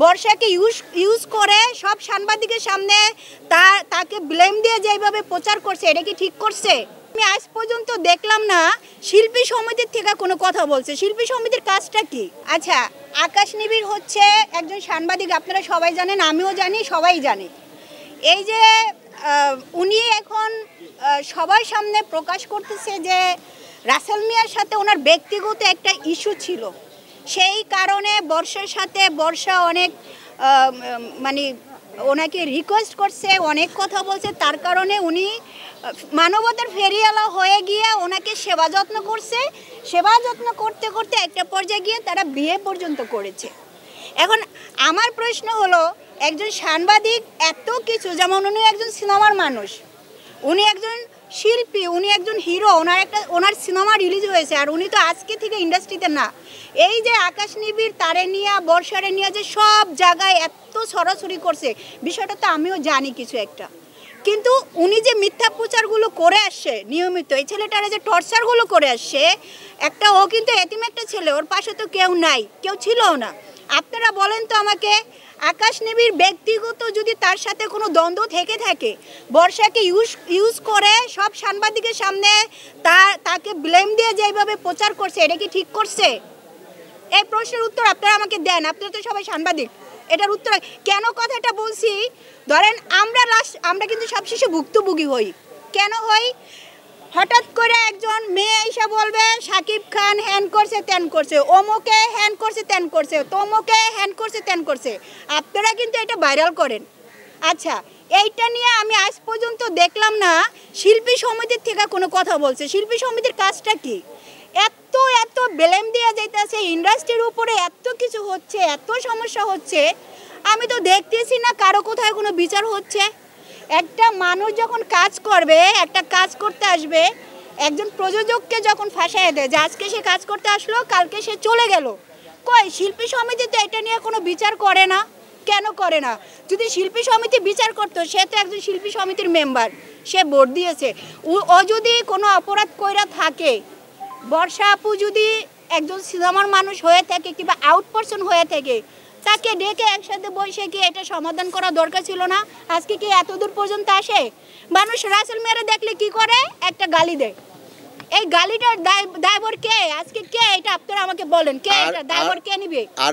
বর্ষাকে use করে সব সাংবাদিকের সামনে তাকে ব্লেম দিয়ে যেভাবে প্রচার করছে, এটা কি ঠিক করছে? আমি আজ পর্যন্ত দেখলাম না শিল্পী সমিতির থেকে কোনো কথা বলছে। শিল্পী সমিতির কাজটা কি? আচ্ছা, আকাশ নিবিড় হচ্ছে একজন সাংবাদিক, আপনারা সবাই জানেন, আমিও জানি, সবাই জানে। এই যে উনি এখন সবার সামনে প্রকাশ করতেছে যে রাসেল মিয়ার সাথে ওনার ব্যক্তিগত একটা ইস্যু ছিল, সেই কারণে বর্ষা অনেক মানে ওনাকে রিকোয়েস্ট করছে, অনেক কথা বলছে, তার কারণে উনি মানবতার ফেরিওয়ালা হয়ে গিয়ে ওনাকে সেবা যত্ন করছে। সেবা যত্ন করতে করতে একটা পর্যায়ে গিয়ে তারা বিয়ে পর্যন্ত করেছে। এখন আমার প্রশ্ন হলো, একজন সাংবাদিক এত কিছু, যেমন উনি একজন সিনেমার মানুষ, উনি একজন শিল্পী, উনি একজন হিরো, ওনার সিনেমা রিলিজ হয়েছে, আর উনি তো আজকে থেকে ইন্ডাস্ট্রিতে না। এই যে আকাশ নিবিড়, তারে নিয়ে, বর্ষারে নিয়ে যে সব জায়গায় এত ছড়াছড়ি করছে, বিষয়টা তো আমিও জানি কিছু একটা। কিন্তু উনি যে মিথ্যা প্রচারগুলো করে আসছে নিয়মিত, এই ছেলেটারা যে টর্চারগুলো করে আসছে, ও কিন্তু এতিম একটা ছেলে, ওর পাশে তো কেউ নাই, কেউ ছিলও না। আপনারা বলেন তো আমাকে, আকাশ নিবিড় ব্যক্তিগত যদি তার সাথে কোনো দ্বন্দ্ব থেকে থাকে, বর্ষাকে ইউজ করে সব সাংবাদিকের সামনে তাকে ব্লেম দিয়ে যেভাবে প্রচার করছে, এটা কি ঠিক করছে? এই প্রশ্নের উত্তর আপনারা আমাকে দেন। আপনারা তো সবাই সাংবাদিক, এটার উত্তর কেন কথাটা বলছি? ধরেন আমরা কিন্তু সবশেষে ভুক্তভোগী হই। কেন হই? হঠাৎ করে একজন মেয়ে এসে বলবে শাকিব খান হ্যান করছে, ত্যান করছে, অমুকে হ্যান করছে, ত্যান করছে, তমুকে হ্যান করছে, ত্যান করছে, আপনারা কিন্তু এটা ভাইরাল করেন। আচ্ছা, এইটা নিয়ে আমি আজ পর্যন্ত দেখলাম না শিল্পী সমিতির থেকে কোনো কথা বলছে। শিল্পী সমিতির কাজটা কি? এত ব্লেম দিয়ে যাইতেছে, ইন্ডাস্ট্রির উপরে এত কিছু হচ্ছে, এত সমস্যা হচ্ছে, আমি তো দেখতেছি না কারো কোথায় কোনো বিচার হচ্ছে। একটা মানুষ যখন কাজ করবে, একটা কাজ করতে আসবে, একজন প্রযোজককে যখন ফাঁসায় দেয় যে আজকে সে কাজ করতে আসলো, কালকে সে চলে গেল, কই শিল্পী সমিতি তো এটা নিয়ে কোনো বিচার করে না। কেন করে না? যদি শিল্পী সমিতি বিচার করতো, সে তো একজন শিল্পী সমিতির মেম্বার, সে ভোট দিয়েছে। ও যদি কোনো অপরাধ কইরা থাকে, বর্ষা আপু যদি একজন সিনেমার মানুষ হয়ে থাকে কিংবা আউট পারসন হয়ে থাকে, তাকে ডেকে একসাথে বসে কি এটা সমাধান করা দরকার ছিল না? আজকে কি এত দূর পর্যন্ত আসে? মানুষ রাসেল মিয়ারে দেখলে কি করে? একটা গালি দেয়। এই গালিটার দায়ভার কে? আজকে কে? এটা আপনারা আমাকে বলেন, কে এটা দায়ভার কে নিবে? আর